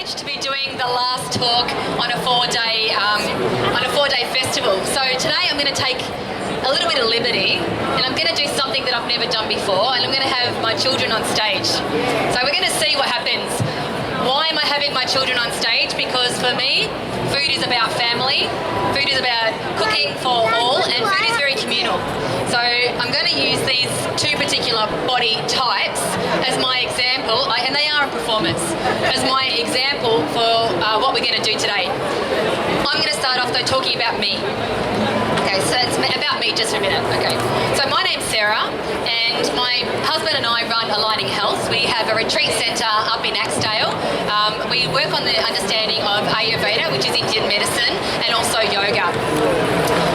privileged to be doing the last talk on a four-day festival. So today I'm going to take a little bit of liberty and I'm going to do something that I've never done before, and I'm going to have my children on stage. So we're going to see what happens. Why am I having my children on stage? Because for me, food is about family, food is about cooking for all, and food is very communal. So I'm going to use these two particular body types as my example, and they are a performance, as my example for what we're going to do today. I'm going to start off though talking about me. Okay, so it's about me just for a minute. Okay, so my name's Sarah, and my husband and I run Aligning Health. We have a retreat centre up in Axdale. We work on the understanding of Ayurveda, which is Indian medicine, and also yoga.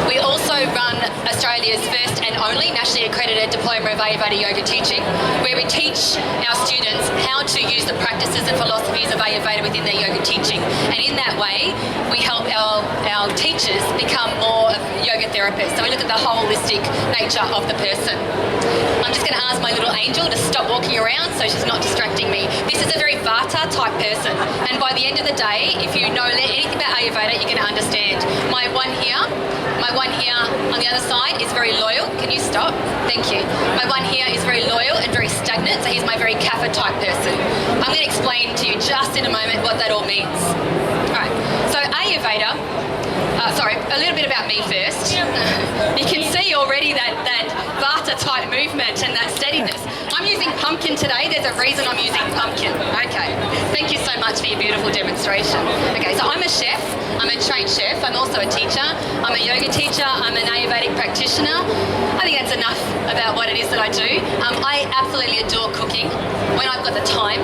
We also run Australia's first and only nationally accredited Diploma of Ayurveda yoga teaching, where we teach our students how to use the practices and philosophies of Ayurveda within their yoga teaching. And in that way, we help our teachers become more of yoga therapists. So we look at the holistic nature of the person. I'm just going to ask my little angel to stop walking around so she's not distracting me. This is a very Vata type person, and by the end of the day, if you know anything about Ayurveda, you're going to understand. My one here on the other side is very loyal. Can you stop? Thank you. My one here is very loyal and very stagnant, so he's my very Kapha type person. I'm going to explain to you just in a moment what that all means. All right, so Ayurveda, a little bit about me first. You can see already that Vata type movement and that steadiness. I'm using pumpkin today. There's a reason I'm using pumpkin. Okay, thank you so much for your beautiful demonstration. Okay, so I'm a chef. I'm a trained chef. I'm also a teacher. I'm a yoga teacher. I'm an Ayurvedic practitioner. I think that's enough about what it is that I do. I absolutely adore cooking when I've got the time.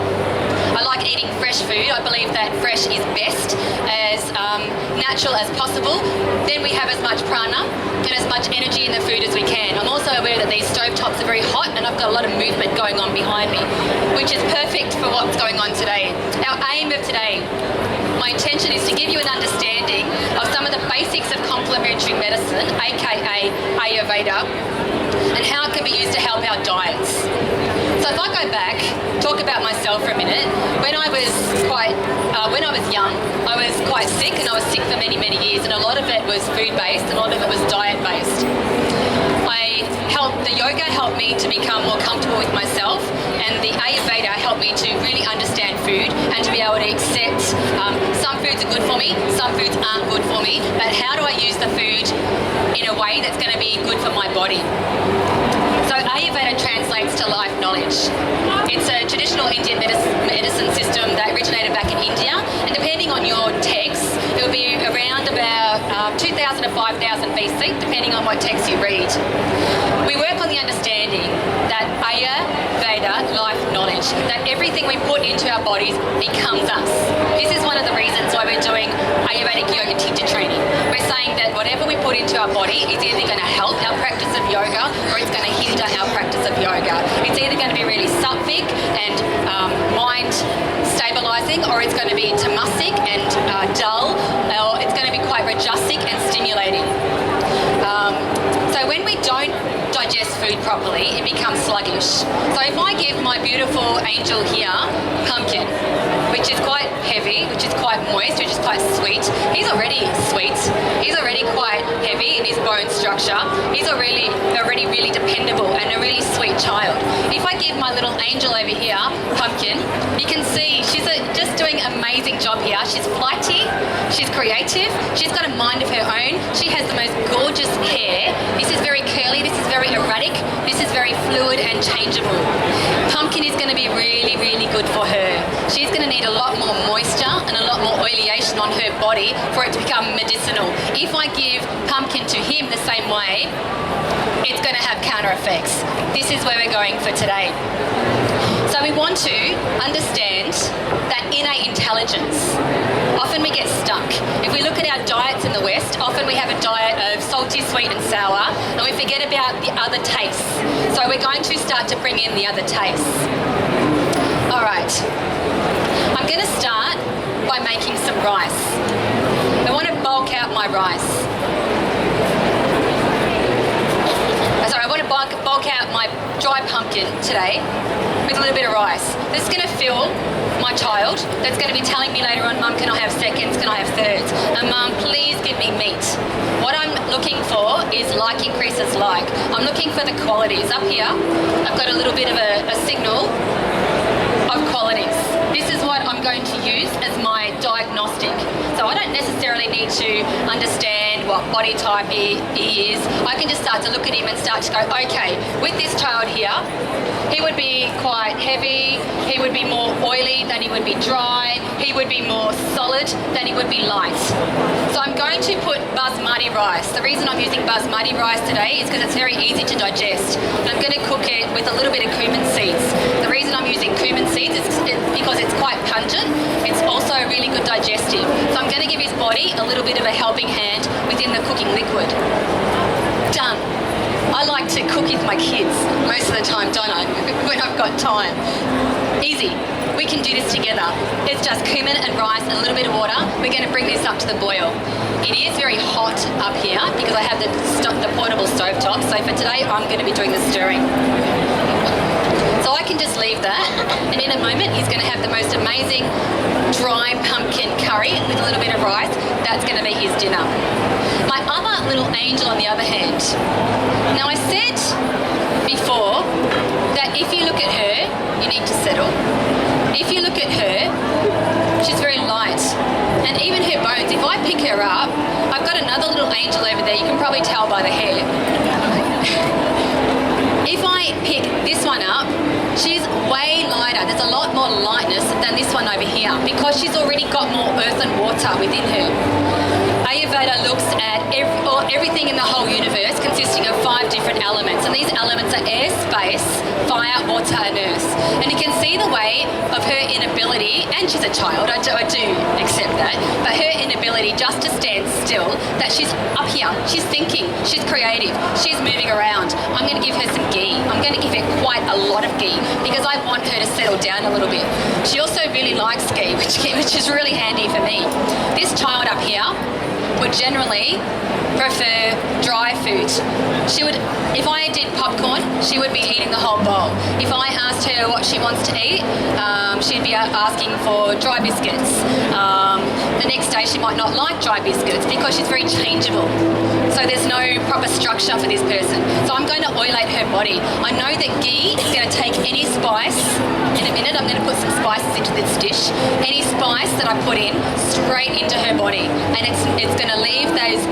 I like eating fresh food. I believe that fresh is best, as natural as possible. Then we have as much prana and as much energy in the food as we can. I'm also aware that these stovetops are very hot, and I've got a lot of movement going on behind me, which is perfect for what's going on today. Our aim of today, my intention is to give you an understanding of some of the basics of complementary medicine, aka Ayurveda, and how it can be used to help our diets. So if I go back, talk about myself for a minute. When I was young, I was quite sick, and I was sick for many, many years, and a lot of it was food-based, and a lot of it was diet-based. The yoga helped me to become more comfortable with myself, and the Ayurveda helped me to really understand food and to be able to accept some foods are good for me, some foods aren't good for me, but how do I use the food in a way that's going to be good for my body? So Ayurveda translates to life knowledge. It's a traditional Indian medicine system that originated back in India, and depending on your text, it will be around about 2000 to 5000 BC, depending on what text you read. We work on the understanding that Ayurveda, life knowledge, that everything we put into our bodies becomes us. This is one of the reasons why we're doing Ayurvedic yoga teacher training. We're saying that whatever we put into our body is either going to help our practice of yoga, or it's going to hinder our practice of yoga. It's either going to be really sattvic and mind stabilizing, or it's going to be tamasic and dull, or it's going to be quite rajasic and stimulating. So when we don't digest food properly, it becomes sluggish. So if I give my beautiful angel here pumpkin, which is quite heavy, which is quite moist, which is quite sweet, he's already sweet, he's already quite heavy in his bone structure, he's already really dependable and a really sweet child. If I give my little angel over here pumpkin, you can see she's just doing an amazing job here. She's flighty, she's creative, she's got a mind of her own, she has the most gorgeous hair. This is very curly, this is very erratic, this is very fluid and changeable. Pumpkin is going to be really, really good for her. She's going to need a lot more moisture and a lot more oleation on her body for it to become medicinal. If I give pumpkin to him the same way, it's going to have counter effects. This is where we're going for today. So we want to understand that innate intelligence. Often we get stuck. If we look at our diets in the West, often we have a diet of salty, sweet and sour, and we forget about the other tastes. So we're going to start to bring in the other tastes. All right. I'm going to start by making some rice. I want to bulk out my rice. I want to bulk out my dry pumpkin today with a little bit of rice. This is going to fill my child that's going to be telling me later on, Mum, can I have seconds? Can I have thirds? And Mum, please give me meat. What I'm looking for is like increases like. I'm looking for the qualities. Up here, I've got a little bit of a signal of qualities. This is what I'm going to use as my diagnostic. So I don't necessarily need to understand what body type he is. I can just start to look at him and start to go, okay, with this child here, he would be quite heavy, he would be more oily than he would be dry, he would be more solid than he would be light. So I'm going to put basmati rice. The reason I'm using basmati rice today is because it's very easy to digest. And I'm going to cook it with a little bit of cumin seeds. The reason I'm using cumin seeds is because it's quite pungent. It's also really good digestive. So I'm going to give his body a little bit of a helping hand within the cooking liquid. Done. I like to cook with my kids most of the time, don't I? When I've got time. Easy. We can do this together. It's just cumin and rice and a little bit of water. We're going to bring this up to the boil. It is very hot up here because I have the portable stove top. So for today, I'm going to be doing the stirring. So I can just leave that, and in a moment he's going to have the most amazing dry pumpkin curry with a little bit of rice. That's going to be his dinner. My other little angel on the other hand. Now I said before that if you look at her, you need to settle. If you look at her, she's very light, and even her bones, if I pick her up, I've got another little angel over there, you can probably tell by the hair. If I pick this one up, she's way lighter. There's a lot more lightness than this one over here because she's already got more earth and water within her. Ayurveda looks at everything in the whole universe consisting of 5 different elements, and these elements are air, space, fire, water and earth. And you can see the way of her inability, and she's a child, I do accept that, but her inability just to stand still, that she's up here, she's thinking, she's creative, she's moving around. I'm going to give her some ghee. I'm going to give her quite a lot of ghee because I want her to settle down a little bit. She also really likes ghee, which is really handy for me. This child up here would generally prefer dry food. She would, if I did popcorn, she would be eating the whole bowl. If I asked her what she wants to eat, she'd be asking for dry biscuits. The next day she might not like dry biscuits because she's very changeable. So there's no proper structure for this person. So I'm going to oilate her body. I know that ghee is going to take any spice. In a minute I'm going to put some spices into this dish. Any spice that I put in straight into her body, and it's going to leave those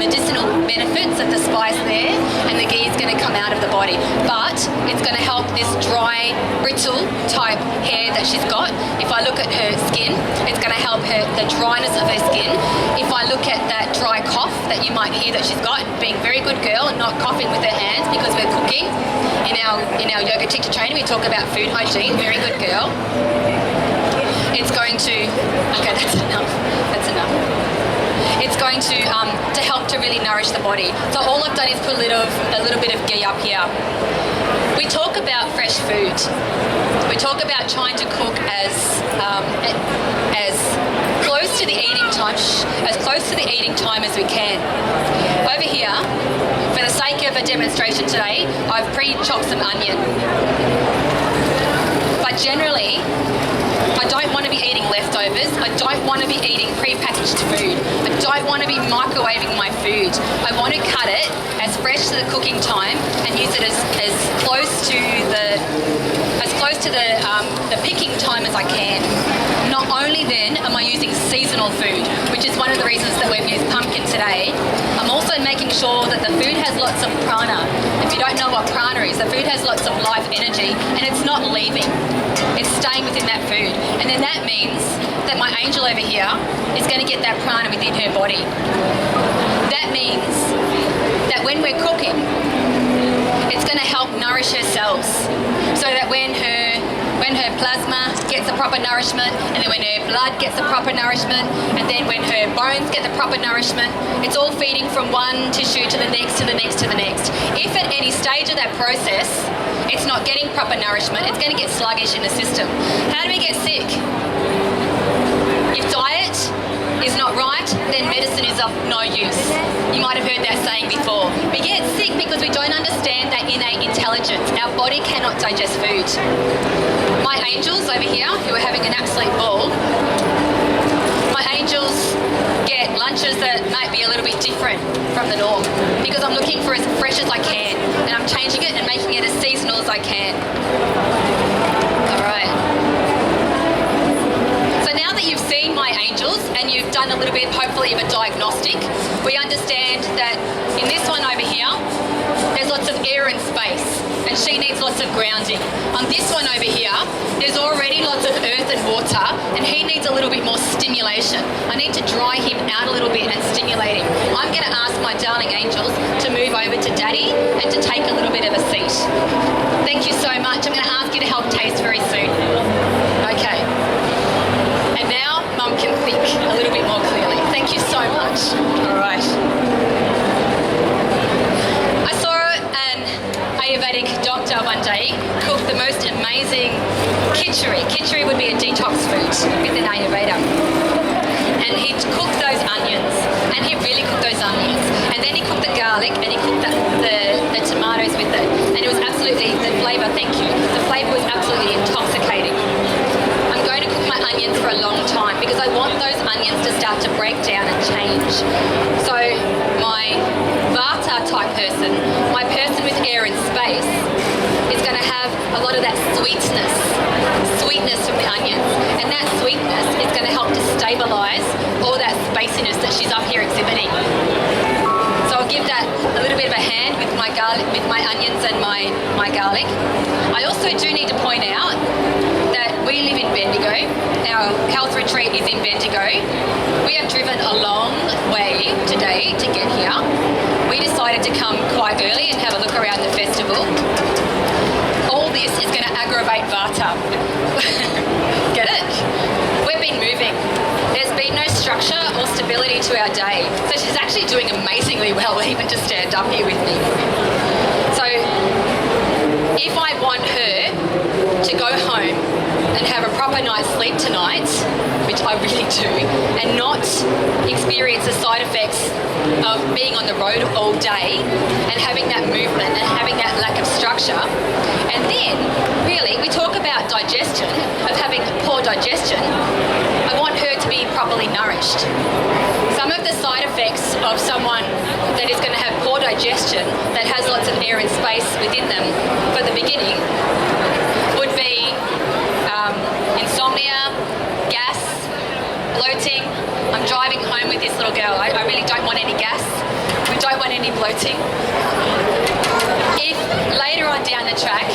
medicinal benefits of the spice there, and the ghee is going to come out of the body. But it's going to help this dry, brittle type hair that she's got. If I look at her skin, it's going to help her, the dryness of her skin. If I look at that dry cough that you might hear that she's got, being a very good girl and not coughing with her hands because we're cooking. In our yoga teacher training, we talk about food hygiene. Very good girl. It's going to, okay, that's enough. It's going to help to really nourish the body. So all I've done is put a little bit of ghee up here. We talk about fresh food. We talk about trying to cook as close to the eating time as we can. Over here, for the sake of a demonstration today, I've pre-chopped some onion. But generally, I don't want to be eating leftovers. I don't want to be eating pre-packaged food. I don't want to be microwaving my food. I want to cut it as fresh to the cooking time and use it as close to the picking time as I can. Not only then am I using seasonal food, which is one of the reasons that we've used pumpkin today. I'm also making sure that the food has lots of prana. If you don't know what prana is, the food has lots of life energy and it's not leaving. It's staying within that food. And then that means that my angel over here is going to get that prana within her body. That means that when we're cooking, it's going to help nourish her cells so that when her plasma gets the proper nourishment, and then when her blood gets the proper nourishment, and then when her bones get the proper nourishment, it's all feeding from one tissue to the next, to the next, to the next. If at any stage of that process it's not getting proper nourishment, it's going to get sluggish in the system. How do we get sick? If diet is not right, then medicine is of no use. You might have heard that saying before. We get sick because we don't understand that innate intelligence. Our body cannot digest food. My my angels over here who are having an absolute ball. My angels get lunches that might be a little bit different from the norm because I'm looking for as fresh as I can, and I'm changing it and making it as seasonal as I can. All right. So now that you've seen my angels and you've done a little bit, hopefully, of a diagnostic, we understand that in this one over here, there's lots of air and space, and she needs lots of grounding. On this one over here, there's already lots of earth and water, and he needs a little bit more stimulation. I need to dry him out a little bit and stimulate him. I'm going to ask my darling angels to move over to Daddy and to take a little bit of a seat. Thank you so much. I'm going to ask you to help taste very soon. Okay. And now Mum can think a little bit more clearly. Thank you so much. All right. Ayurvedic doctor one day cooked the most amazing khichdi. Khichdi would be a detox food within Ayurveda. And he cooked those onions, and he really cooked those onions. And then he cooked the garlic, and he cooked the tomatoes with it. And it was absolutely, the flavour, thank you, the flavour was absolutely intoxicating. I'm going to cook my onions for a long time because I want those onions to start to break down and change. So my Vata type person, my person with air and space, is going to have a lot of that sweetness from the onions. And that sweetness is going to help to stabilise all that spaciness that she's up here exhibiting. So I'll give that a little bit of a hand with my garlic, with my onions and my garlic. I also do need to point out that we live in Bendigo. Our health retreat is in Bendigo. We have driven a long way today to get here. We decided to come quite early and have a look around the festival. All this is going to aggravate Vata. Get it? We've been moving. There's been no structure or stability to our day. So she's actually doing amazingly well even to stand up here with me. So if I want her to go home and have a proper night's sleep tonight, which I really do, and not experience the side effects of being on the road all day and having that movement and having that lack of structure. And then, really, we talk about digestion, of having poor digestion. I want her to be properly nourished. Some of the side effects of someone that is going to have poor digestion, that has lots of air and space within them for the beginning, would be insomnia, gas, bloating. I'm driving home with this little girl. I really don't want any gas. We don't want any bloating. If later on down the track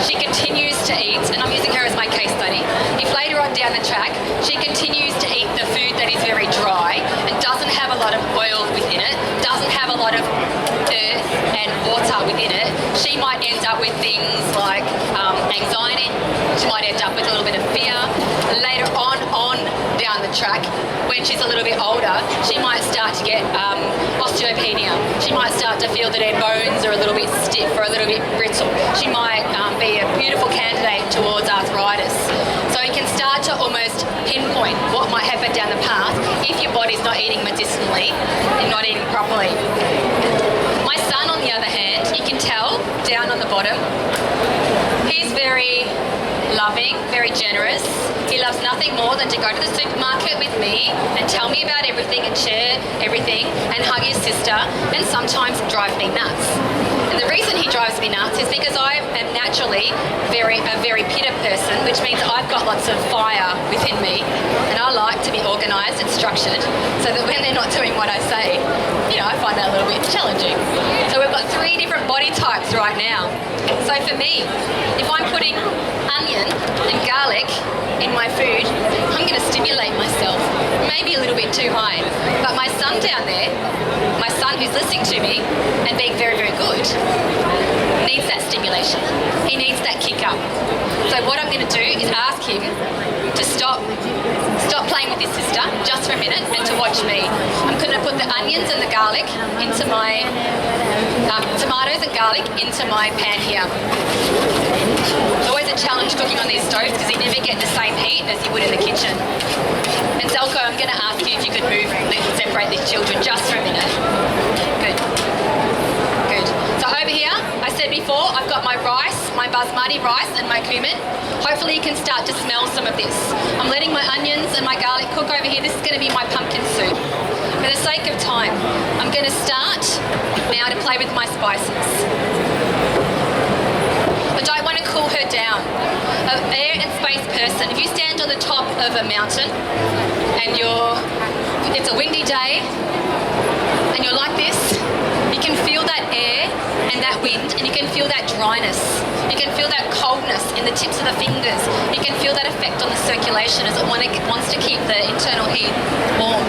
she continues to eat, and I'm using her as my case study, if later on down the track she continues to eat the food that is very dry and doesn't have a lot of oil within it, doesn't have a lot of earth and water within it, she might end up with things like anxiety. She might end up with a little bit of fear. Later on down the track, when she's a little bit older, she might start to get osteopenia. She might start to feel that her bones are a little bit stiff or a little bit brittle. She might be a beautiful candidate towards arthritis. So you can start to almost pinpoint what might happen down the path if your body's not eating medicinally and not eating properly. My son, on the other hand, you can tell down on the bottom, he's very loving, very generous. He loves nothing more than to go to the supermarket with me and tell me about everything and share everything and hug his sister, and sometimes drive me nuts. And the reason he drives me nuts is because I am naturally a very pitta person, which means I've got lots of fire within me, and I like to be organised and structured so that when they're not doing what I say, I find that a little bit challenging. So we've got 3 different body types right now. So for me, if I'm putting onion and garlic in my food, I'm going to stimulate myself, maybe a little bit too high. But my son down there, my son who's listening to me and being very, very good, needs that stimulation. He needs that kick up. So what I'm going to do is ask him to stop playing with his sister just for a minute and to watch me. I'm going to put the onions and the garlic into my tomatoes and garlic into my pan here. It's always a challenge cooking on these stoves because you never get the same heat as you would in the kitchen. And Zelko, I'm going to ask you if you could move and separate these children just for a minute. Good. Good. So over here, I said before, I've got my rice, my basmati rice and my cumin. Hopefully you can start to smell some of this. I'm letting my onions and my garlic cook over here. This is going to be my pumpkin soup. For the sake of time, I'm going to start now to play with my spices. I don't want to cool her down. An air and space person, if you stand on the top of a mountain and it's a windy day and you're like this, you can feel that air and that wind, and you can feel that dryness. You can feel that coldness in the tips of the fingers. You can feel that effect on the circulation as it wants to keep the internal heat warm.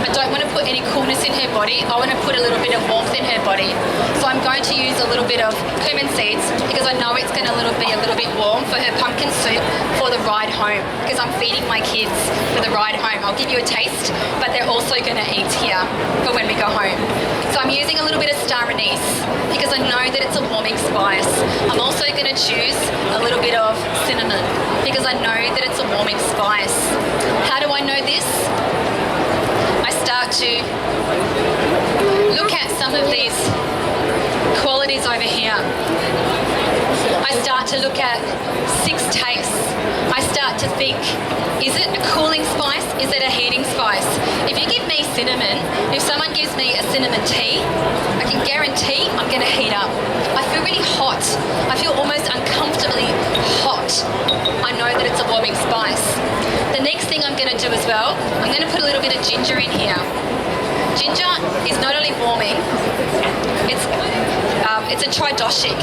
I don't want to put any coolness in her body. I want to put a little bit of warmth in her body. So I'm going to use a little bit of cumin seeds because I know it's going to be a little bit warm for her pumpkin soup for the ride home, because I'm feeding my kids for the ride home. I'll give you a taste, but they're also going to eat here for when we go home. So I'm using a little bit of star anise because I know that it's a warming spice. I'm also going to choose a little bit of cinnamon because I know that it's a warming spice. How do I know this? I start to look at some of these qualities over here. I start to look at 6 tastes. I start to think, is it a cooling spice? Is it a heating spice? If you give me cinnamon, if someone gives me a cinnamon tea, I can guarantee I'm going to heat up. I feel really hot. I feel almost uncomfortably hot. I know that it's a warming spice. The next thing I'm going to do as well, I'm going to put a little bit of ginger in here. Ginger is not only warming, it's a tridoshik.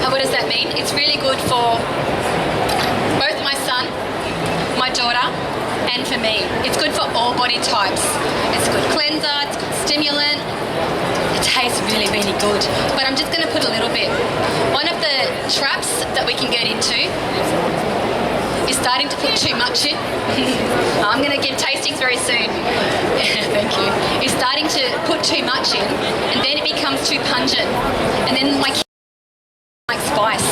And what does that mean? It's really good for both my son, my daughter, and for me. It's good for all body types. It's a good cleanser, it's a good stimulant. It tastes really, really good. But I'm just going to put a little bit. One of the traps that we can get into is starting to put too much in. I'm going to give tastings very soon. Thank you. Is starting to put too much in, and then it becomes too pungent. And then my kids like spice.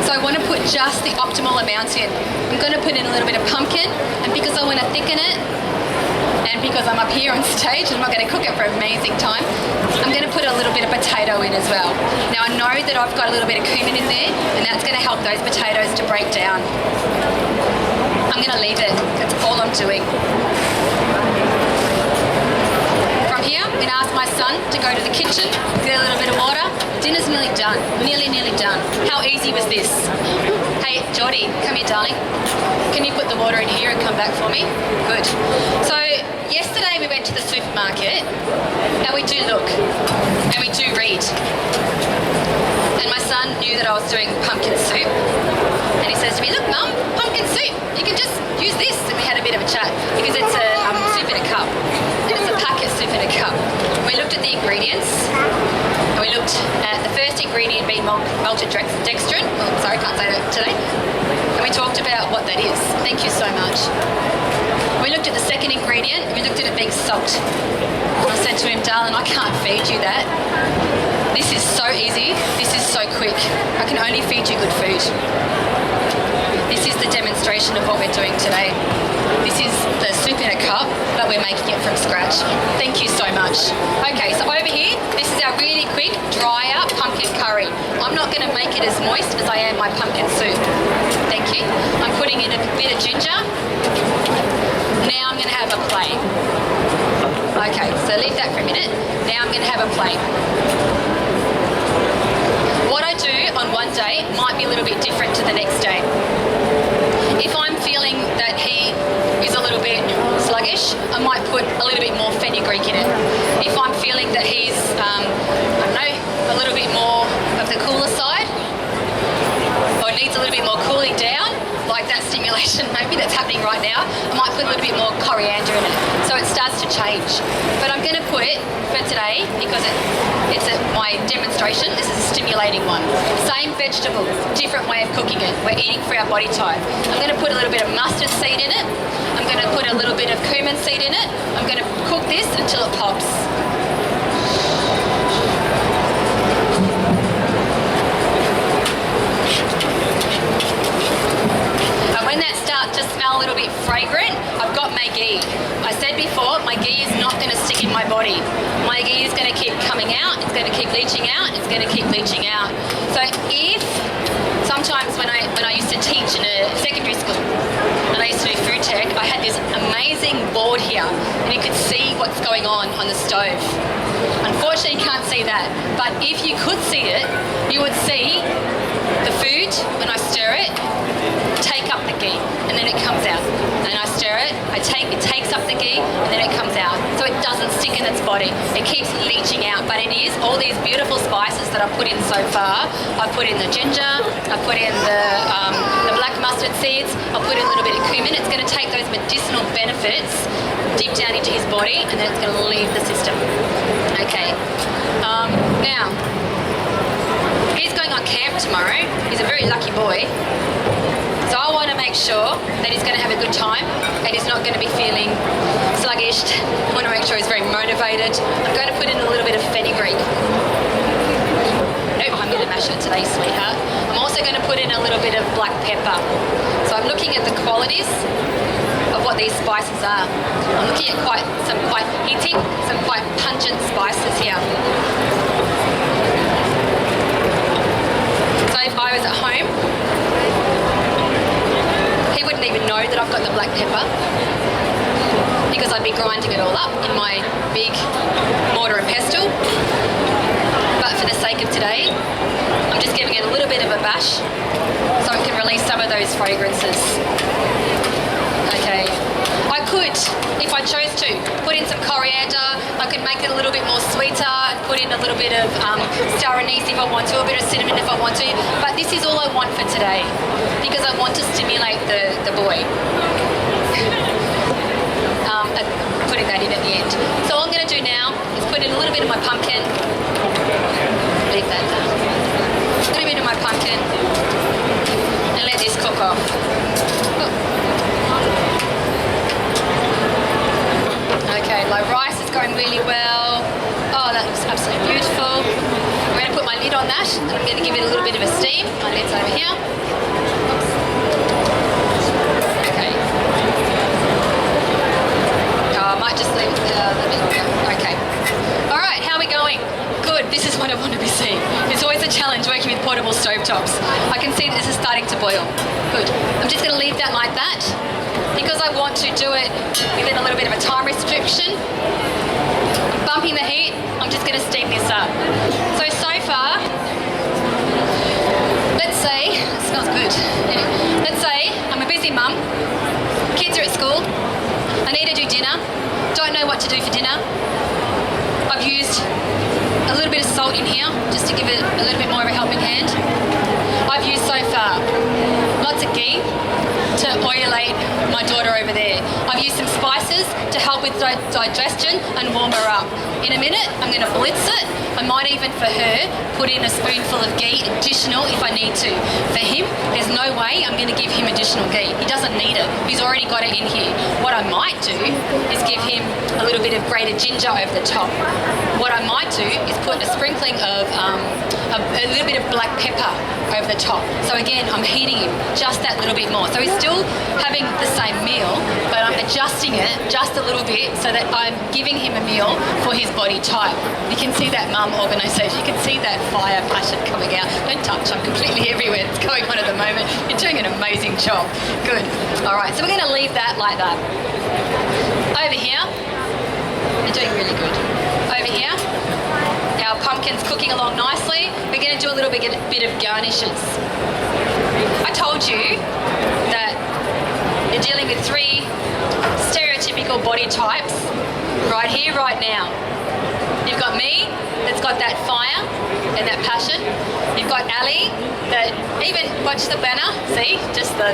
So I want to put just the optimal amount in. I'm going to put in a little bit of pumpkin, and because I want to thicken it, and because I'm up here on stage, I'm not going to cook it for an amazing time, I'm going to put a little bit of potato in as well. Now I know that I've got a little bit of cumin in there, and that's going to help those potatoes to break down. I'm going to leave it. That's all I'm doing. From here, I'm going to ask my son to go to the kitchen, get a little bit of water. Dinner's nearly done. Nearly done. How easy was this? Hey, Jodie, come here, darling. Can you put the water in here and come back for me? Good. So, yesterday we went to the supermarket and we do look and we do read. And my son knew that I was doing pumpkin soup. And he says to me, look, Mum, pumpkin soup. You can just use this. And we had a bit of a chat because it's a soup in a cup. And it's a packet soup in a cup. We looked at the ingredients. And we looked at the first ingredient being malted dextrin. Oh, sorry, can't say that today. And we talked about what that is. Thank you so much. We looked at the second ingredient. We looked at it being salt. And I said to him, darling, I can't feed you that. This is so easy. This is so quick. I can only feed you good food. This is the demonstration of what we're doing today. This is the soup in a cup, but we're making it from scratch. Thank you so much. Okay, so over here, this is our really quick, drier pumpkin curry. I'm not going to make it as moist as I am my pumpkin soup. Thank you. I'm putting in a bit of ginger. Now I'm going to have a plate. Okay, so leave that for a minute. Now I'm going to have a plate. What I do on one day might be a little bit different to the next day. If I'm feeling that he is a little bit sluggish, I might put a little bit more fenugreek in it. If I'm feeling that he's, a little bit more of the cooler side, or needs a little bit more cooling down, like that stimulation maybe that's happening right now, I might put a little bit more coriander in it. So it starts to change. But I'm going to put it for today because it's my demonstration. This is a stimulating one. Same vegetable, different way of cooking it. We're eating for our body type. I'm going to put a little bit of mustard seed in it. I'm going to put a little bit of cumin seed in it. I'm going to cook this until it pops. When that starts to smell a little bit fragrant, I've got my ghee. I said before, my ghee is not going to stick in my body. My ghee is going to keep coming out. It's going to keep leaching out, it's going to keep leaching out. So if sometimes when I used to teach in a secondary school and I used to do food tech, I had this amazing board here and you could see what's going on the stove. Unfortunately, you can't see that, but if you could see it, you would see the food, when I stir it, take up the ghee, and then it comes out. And I stir it, it takes up the ghee, and then it comes out. So it doesn't stick in its body. It keeps leaching out, but it is all these beautiful spices that I've put in so far. I've put in the ginger, I've put in the black mustard seeds, I've put in a little bit of cumin. It's going to take those medicinal benefits deep down into his body, and then it's going to leave the system. Okay. Now, he's going on camp tomorrow. He's a very lucky boy. So I want to make sure that he's going to have a good time and he's not going to be feeling sluggish. I want to make sure he's very motivated. I'm going to put in a little bit of fenugreek. Nope, I'm going to mash it today, sweetheart. I'm also going to put in a little bit of black pepper. So I'm looking at the qualities of what these spices are. I'm looking at some quite heaty, some quite pungent spices here. So if I was at home, he wouldn't even know that I've got the black pepper because I'd be grinding it all up in my big mortar and pestle. But for the sake of today, I'm just giving it a little bit of a bash so it can release some of those fragrances. Okay. I could, if I chose to, put in some coriander. I could make it a little bit more sweeter, put in a little bit of star anise if I want to, a bit of cinnamon if I want to. But this is all I want for today because I want to stimulate the boy. Putting that in at the end. So all I'm going to do now is put in a little bit of my pumpkin. Leave that down. A little bit of my pumpkin and let this cook off. Okay, my rice is going really well. Oh, that looks absolutely beautiful. I'm going to put my lid on that and I'm going to give it a little bit of a steam. My lid's over here. Oops. Okay. Oh, I might just leave it a bit longer. Okay. All right, how are we going? Good, this is what I want to be seeing. It's always a challenge working with portable stovetops. I can see that this is starting to boil. Good. I'm just going to leave that like that. Because I want to do it within a little bit of a time restriction, I'm bumping the heat, I'm just going to steam this up. So far, let's say, it smells good. Let's say I'm a busy mum, kids are at school, I need to do dinner, don't know what to do for dinner. I've used a little bit of salt in here, just to give it a little bit more of a helping hand. I've used so far lots of ghee to oilate my daughter over there. I've used some spices to help with digestion and warm her up. In a minute, I'm going to blitz it. I might even, for her, put in a spoonful of ghee additional if I need to. For him, there's no way I'm going to give him additional ghee. He doesn't need it. He's already got it in here. What I might do is give him a little bit of grated ginger over the top. What I might do is put a sprinkling of a little bit of black pepper over the top. So again, I'm heating him just that little bit more. So he's still having the same meal, but I'm adjusting it just a little bit so that I'm giving him a meal for his body type. You can see that mum organisation. You can see that fire passion coming out. Don't touch, I'm completely everywhere. It's going on at the moment. You're doing an amazing job. Good. All right, so we're going to leave that like that. Over here, you're doing really good. Over here, our pumpkin's cooking along nicely. We're going to do a little bit of garnishes. I told you that you're dealing with 3 stereotypical body types right here, right now. You've got me, that's got that fire and that passion. You've got Ali, that even, watch the banner, see, just the,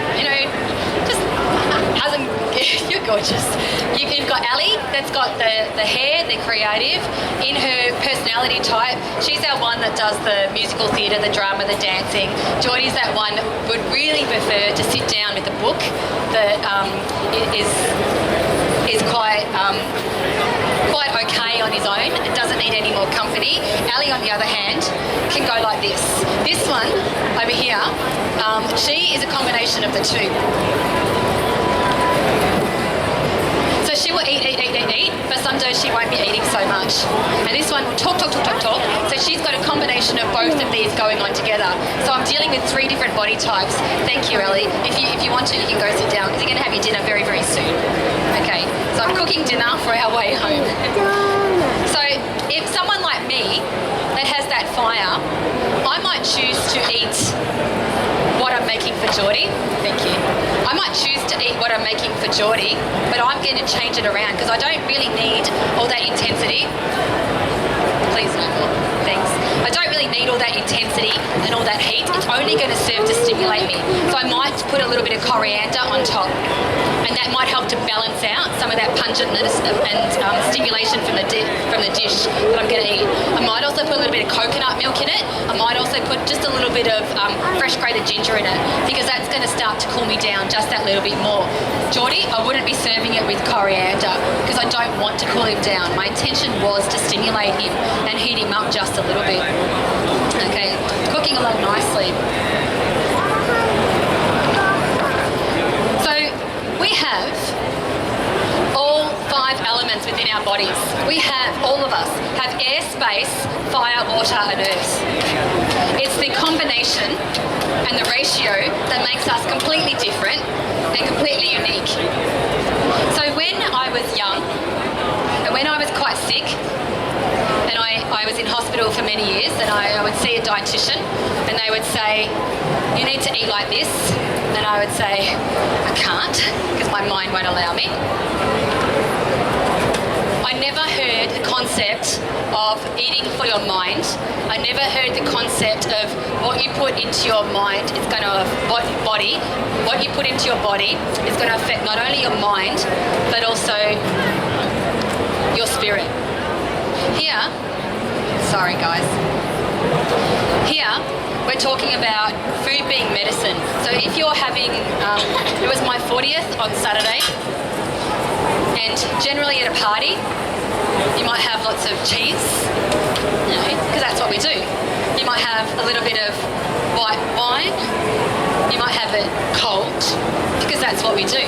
just hasn't, you're gorgeous. You've got Ali, that's got the hair, the creative. In her personality type, she's our one that does the musical theatre, the drama, the dancing. Geordie's that one that would really prefer to sit down with a book that is quite okay on his own and doesn't need any more company. Ali, on the other hand, can go like this. This one over here, she is a combination of the two. So she will eat, but some days she won't be eating so much. And this one will talk. So she's got a combination of both of these going on together. So I'm dealing with 3 different body types. Thank you, Ellie. If you want to, you can go sit down because you're going to have your dinner very, very soon. Okay, so I'm cooking dinner for our way home. So if someone like me that has that fire, I might choose to eat what I'm making for Geordie. Thank you. I might choose to eat what I'm making for Geordie, but I'm going to change it around because I don't really need all that intensity. Please no more. Thanks. I don't really need all that intensity and all that heat. It's only going to serve to stimulate me. So I might put a little bit of coriander on top, and that might help to balance out some of that pungentness and stimulation from the dish that I'm going to eat. I might also put a little bit of coconut milk in it. I might also put just a little bit of fresh grated ginger in it because that's going to start to cool me down just that little bit more. Geordie, I wouldn't be serving it with coriander because I don't want to cool him down. My intention was to stimulate him and heat him up just a little bit. Okay, cooking along nicely. So we have all 5 elements within our bodies. We have, all of us, have air, space, fire, water and earth. It's the combination and the ratio that makes us completely different and completely unique. So when I was young and when I was quite sick, and I was in hospital for many years, and I would see a dietitian and they would say, you need to eat like this, and I would say, I can't because my mind won't allow me. I never heard the concept of eating for your mind. I never heard the concept of what you put into your mind is going to body. What you put into your body is going to affect not only your mind but also your spirit. Here, sorry guys. Here we're talking about food being medicine. So if you're having, it was my 40th on Saturday, and generally at a party you might have lots of cheese, you know, because that's what we do. You might have a little bit of white wine, you might have it cold because that's what we do.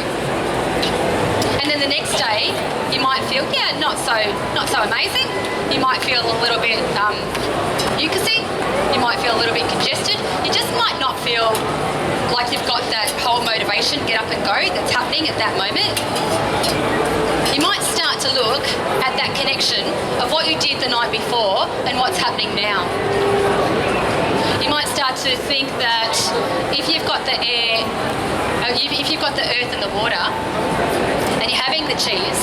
And then the next day you might feel, not so amazing. You might feel a little bit mucusy, you might feel a little bit congested, you just might not feel like you've got that whole motivation, get up and go, that's happening at that moment. You might start to look at that connection of what you did the night before and what's happening now. You might start to think that if you've got the air, if you've got the earth and the water, and you're having the cheese,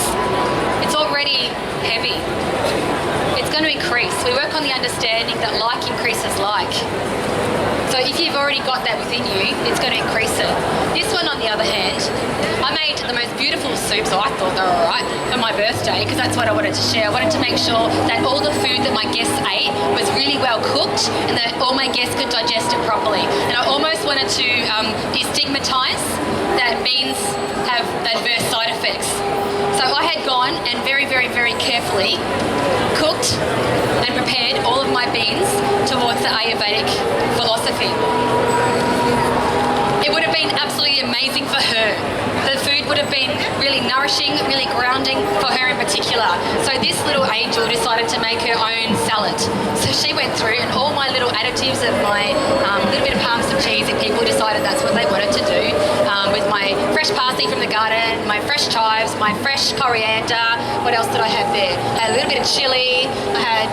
it's already heavy. It's going to increase. We work on the understanding that like increases like. So if you've already got that within you, it's going to increase it. This one, on the other hand, I made the most beautiful soups, I thought they were alright, for my birthday, because that's what I wanted to share. I wanted to make sure that all the food that my guests ate was really well cooked and that all my guests could digest it properly. And I almost wanted to destigmatise that beans have adverse side effects. So I had gone and very, very, very carefully cooked and prepared all of my beans towards the Ayurvedic philosophy. It would have been absolutely amazing for her. The food would have been really nourishing, really grounding for her in particular. So this little angel decided to make her own salad. So she went through and all my little additives of my little bit of parmesan cheese, and people decided that's what they wanted to do, with my fresh parsley from the garden, my fresh chives, my fresh coriander. What else did I have there? I had a little bit of chili. I had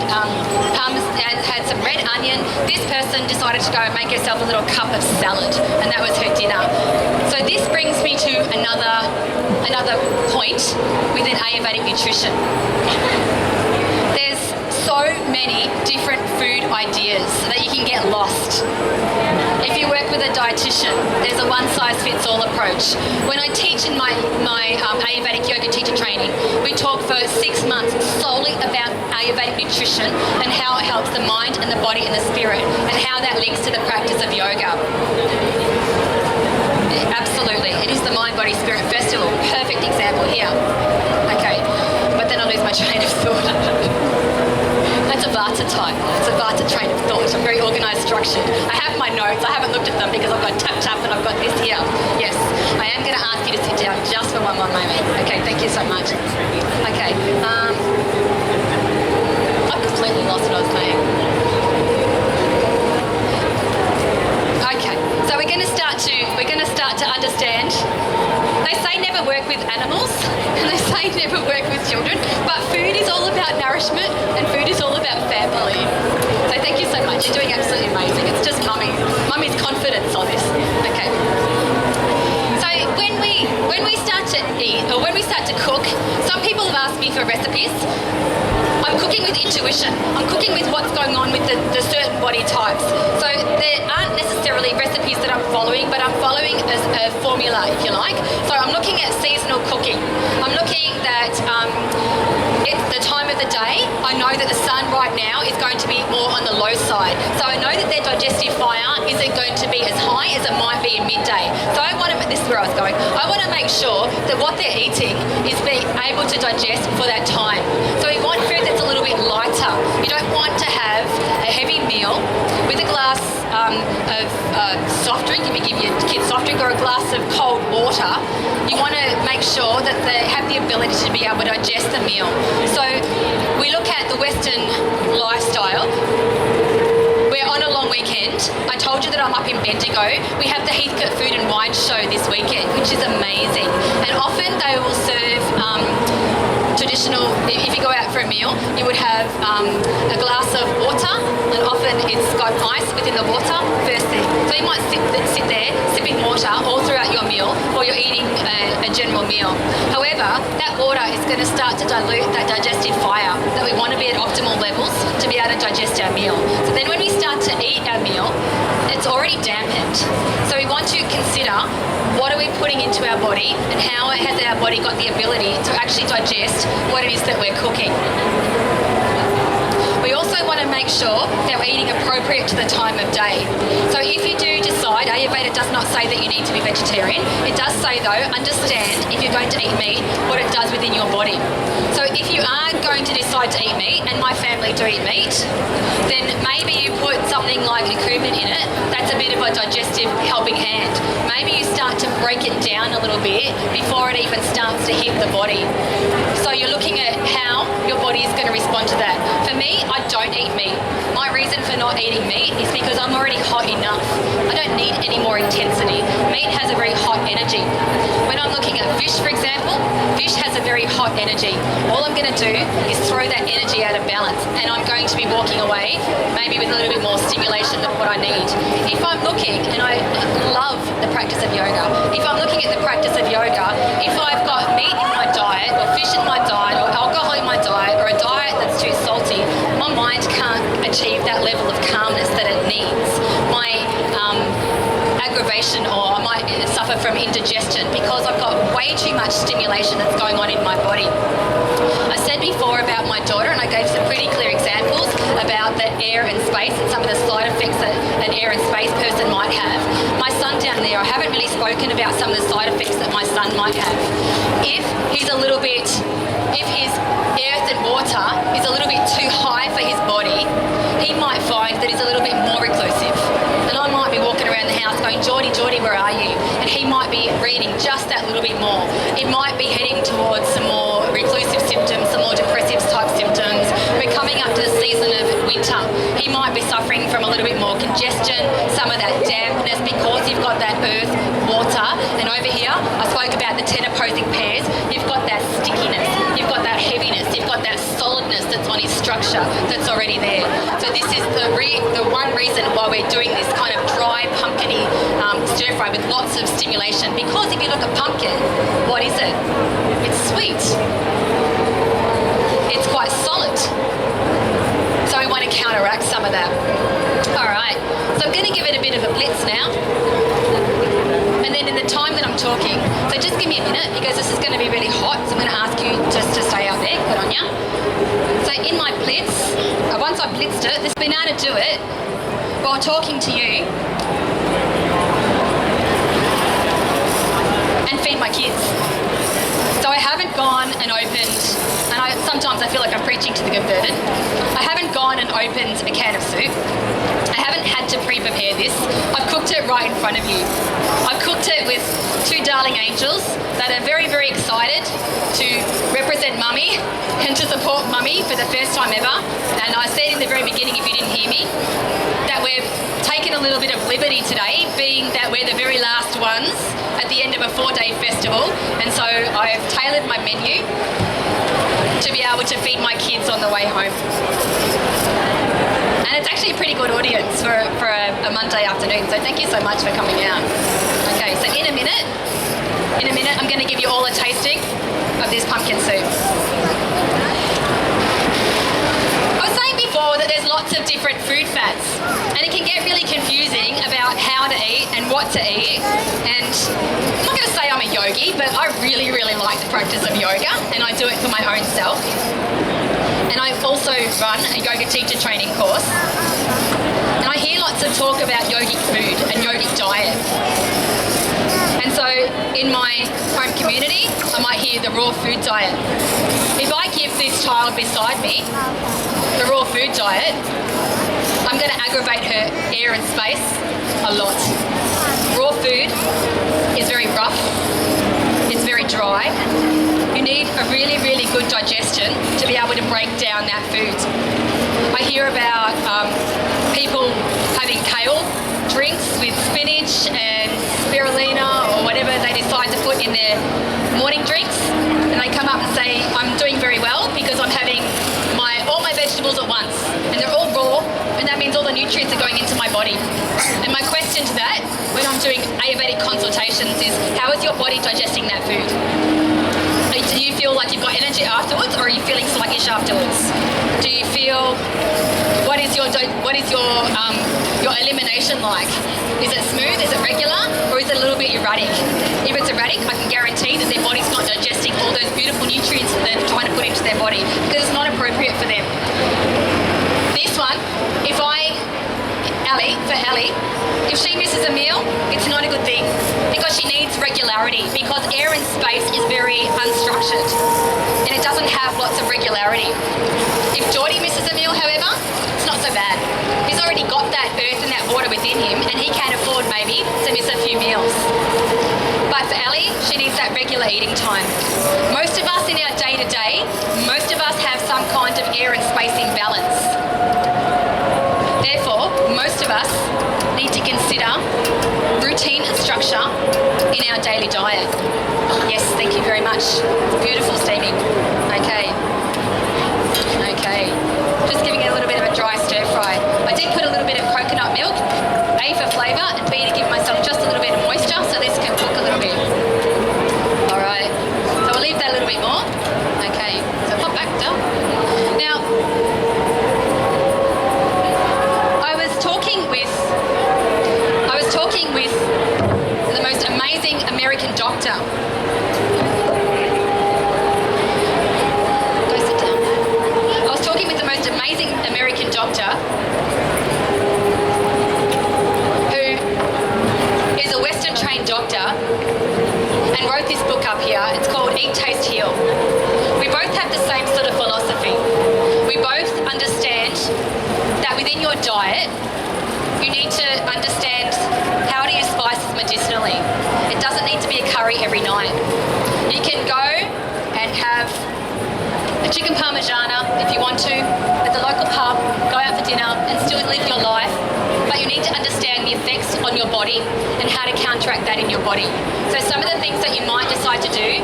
parmesan, had some red onion. This person decided to go and make herself a little cup of salad, and that was her dinner. So this brings me to another point within Ayurvedic nutrition. There's so many different food ideas that you can get lost. If you work with a dietitian, there's a one-size-fits-all approach. When I teach in my Ayurvedic yoga teacher training, we talk for 6 months solely about Ayurvedic nutrition and how it helps the mind and the body and the spirit, and how that links to the practice of yoga. Absolutely, it is the Mind, Body, Spirit Festival. Perfect example here. Okay, but then I lose my train of thought. That's a Vata type. It's a Vata train of thought. I'm very organised, structured. I have my notes. I haven't looked at them because I've got tap tap and I've got this here. Yes, I am going to ask you to sit down just for one more moment. Okay, thank you so much. Okay, I've completely lost what I was saying. Okay, so we're going to start to understand. They say never work with animals, and they say never work with children, but food is all about nourishment, and food is all about family. So thank you so much. You're doing absolutely amazing. It's just mummy's confidence on this. Okay. So when we start to eat, or when we start to cook, some people have asked me for recipes. I'm cooking with intuition. I'm cooking with what's going on with the certain body types. So there aren't necessarily recipes that I'm following, but I'm following a formula, if you like. So I'm looking at seasonal cooking. I'm looking that it's the time of the day. I know that the sun right now is going to be more on the low side. So I know that their digestive fire isn't going to be as high as it might be in midday. So this is where I was going. I want to make sure that what they're eating is being able to digest for that time. So we want food that's a little bit lighter. You don't want to have a heavy meal with a glass of soft drink, if you give your kids soft drink, or a glass of cold water. You want to make sure that they have the ability to be able to digest the meal. So we look at the Western lifestyle. We're on a long weekend. I told you that I'm up in Bendigo. We have the Heathcote Food and Wine Show this weekend, which is amazing. And often they will serve traditional, if you go out for a meal, you would have a glass of water, and often it's got ice within the water first thing. So you might sit there sipping water all throughout your meal, or you're eating a general meal. However, that water is going to start to dilute that digestive fire that we want to be at optimal levels to be able to digest our meal. So then when we start to eat our meal, it's already dampened. So we want to consider what are we putting into our body, and how has our body got the ability to actually digest what it is that we're cooking. We also want to make sure that we're eating appropriate to the time of day. So if you do decide, Ayurveda does not say that you need to be vegetarian. It does say though, understand if you're going to eat meat, what it does within your body. So if you are going to decide to eat meat, and my family do eat meat, then maybe you put something like a cumin in it. That's a bit of a digestive helping hand. Maybe you start to break it down a little bit before it even starts to hit the body. So you're looking at how your body is going to respond to that. For me, I don't eat meat. My reason for not eating meat is because I'm already hot enough. I don't need any more intensity. Meat has a very hot energy. When I'm looking at fish, for example, fish has a very hot energy. All I'm going to do is throw that energy out of balance, and I'm going to be walking away maybe with a little bit more stimulation than what I need. If I'm looking, and I love the practice of yoga, if I'm looking at the practice of yoga, if I've got meat in my diet, or fish in my diet, or alcohol in my diet, or a diet that's too salty, my mind can't achieve that level of calmness that it needs. My aggravation, or I might suffer from indigestion because I've got way too much stimulation that's going on in my body. I said before about my daughter, and I gave some pretty clear examples about the air and space and some of the side effects that an air and space person might have. My son down there, I haven't really spoken about some of the side effects that my son might have. If his earth and water is a little bit too high for his body, he might find that he's a little bit more reclusive. And I might be walking around the house going, Geordie, Geordie, where are you? And he might be reading just that little bit more. It might be heading towards some more reclusive symptoms, some more depressive type symptoms. We're coming up to the season of winter. He might be suffering from a little bit more congestion, some of that dampness because you've got that earth, water. And over here, I spoke about the 10 opposing pairs. You've got that stickiness, you've got that heaviness, you've got that solidness that's on his structure that's already there. So this is the one reason why we're doing this kind of dry, pumpkiny stir fry with lots of stimulation. Because if you look at pumpkin, what is it? It's sweet. It's quite solid. So we want to counteract some of that. All right, so I'm going to give it a bit of a blitz now. And then in the time that I'm talking, so just give me a minute because this is going to be really hot, so I'm going to ask you just to stay out there, good on ya. So in my blitz, once I've blitzed it, this been able to do it while talking to you and feed my kids. So I haven't gone and opened, and sometimes I feel like I'm preaching to the converted. I haven't gone and opened a can of soup. I haven't had to pre-prepare this. I've cooked it right in front of you. I've cooked it with two darling angels that are very, very excited to represent Mummy and to support Mummy for the first time ever. And I said in the very beginning, if you didn't hear me, that we've taken a little bit of liberty today, being that we're the very last ones at the end of a 4-day festival. And so I've tailored my menu to be able to feed my kids on the way home. And it's actually a pretty good audience for a Monday afternoon, so thank you so much for coming out. Okay, so in a minute, I'm going to give you all a tasting of this pumpkin soup. I was saying before that there's lots of different food fats, and it can get really confusing about how to eat and what to eat. And I'm not going to say I'm a yogi, but I really, really like the practice of yoga, and I do it for my own self. And I also run a yoga teacher training course. And I hear lots of talk about yogic food and yogic diet. And so in my home community, I might hear the raw food diet. If I give this child beside me the raw food diet, I'm going to aggravate her air and space a lot. Raw food is very rough. It's very dry. You need a really, really good digestion to be able to break down that food. I hear about people having kale drinks with spinach and spirulina or whatever they decide to put in their morning drinks, and they come up and say, I'm doing very well because I'm having all my vegetables at once, and they're all raw, and that means all the nutrients are going into my body. And my question to that, when I'm doing Ayurvedic consultations, is how is your body digesting that food? Do you feel like you've got energy afterwards, or are you feeling sluggish afterwards? Do you feel, what is your elimination like? Is it smooth, is it regular, or is it a little bit erratic? If it's erratic, I can guarantee that their body's not digesting all those beautiful nutrients that they're trying to put into their body, because it's not appropriate for them. This one, Ellie, if she misses a meal, it's not a good thing, because she needs regularity, because air and space is very unstructured and it doesn't have lots of regularity. If Geordie misses a meal, however, it's not so bad. He's already got that earth and that water within him, and he can afford maybe to miss a few meals. But for Ellie, she needs that regular eating time. Most of us in our day-to-day, most of us have some kind of air and space imbalance. Therefore, most of us need to consider routine and structure in our daily diet. Yes, thank you very much. It's beautiful steaming. Okay. Just giving it a little bit of a dry stir fry. I did put a little bit of coconut milk, A for flavour, and B to give myself just a little bit of moisture so this can cook a little bit. Alright, so we'll leave that a little bit more. Okay, so pop back down. Now, I was talking with the most amazing American doctor. Go sit down. I was talking with the most amazing American doctor who is a Western trained doctor and wrote this book up here. It's called Eat, Taste, Heal. We both have the same sort of philosophy. We both understand that within your diet, you need to understand how to use spices medicinally. It doesn't need to be a curry every night. You can go and have a chicken parmigiana if you want to at the local pub, go out for dinner and still live your life, but you need to understand the effects on your body and how to counteract that in your body. So some of the things that you might decide to do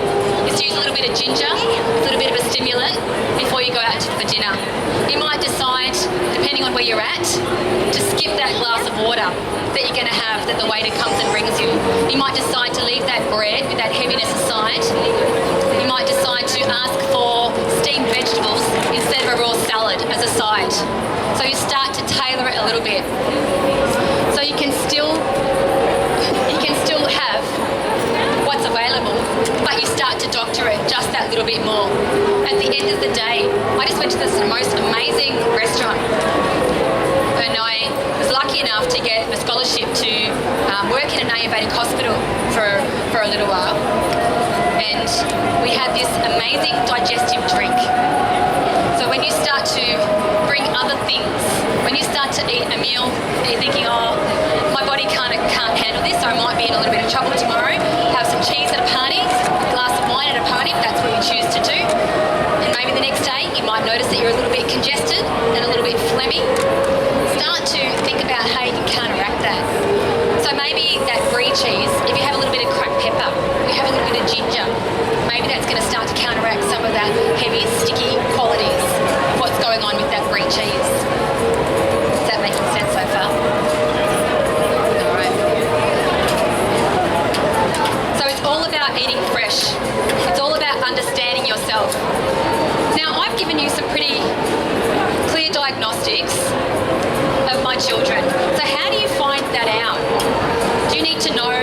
is to use a little bit of ginger, a little bit of a stimulant before you go out for dinner. You might decide, depending on where you're at, to skip that glass of water that you're going to have that the waiter comes and brings you. You might decide to leave that bread with that heaviness aside. You might decide to ask for steamed vegetables instead of a raw salad as a side. So you start to tailor it a little bit. So you can still have what's available, but you start to doctor it just that little bit more. At the end of the day, I just went to this most amazing restaurant, and I was lucky enough to get a scholarship to work in an Ayurvedic hospital for a little while, and we had this amazing digestive drink. So when you start to bring other things to eat a meal and you're thinking, oh, my body can't handle this, so I might be in a little bit of trouble tomorrow, have some cheese at a party, a glass of wine at a party, if that's what you choose to do. And maybe the next day you might notice that you're a little bit congested and a little bit phlegmy. Start to think about how you can counteract that. So maybe that brie cheese, if you have a little bit of cracked pepper, if you have a little bit of ginger, maybe that's going to start to counteract some of that heavy, sticky qualities of what's going on with that brie cheese. Is that making sense so far? All right. So it's all about eating fresh. It's all about understanding yourself. Now, I've given you some pretty clear diagnostics of my children. So how do you find that out? Do you need to know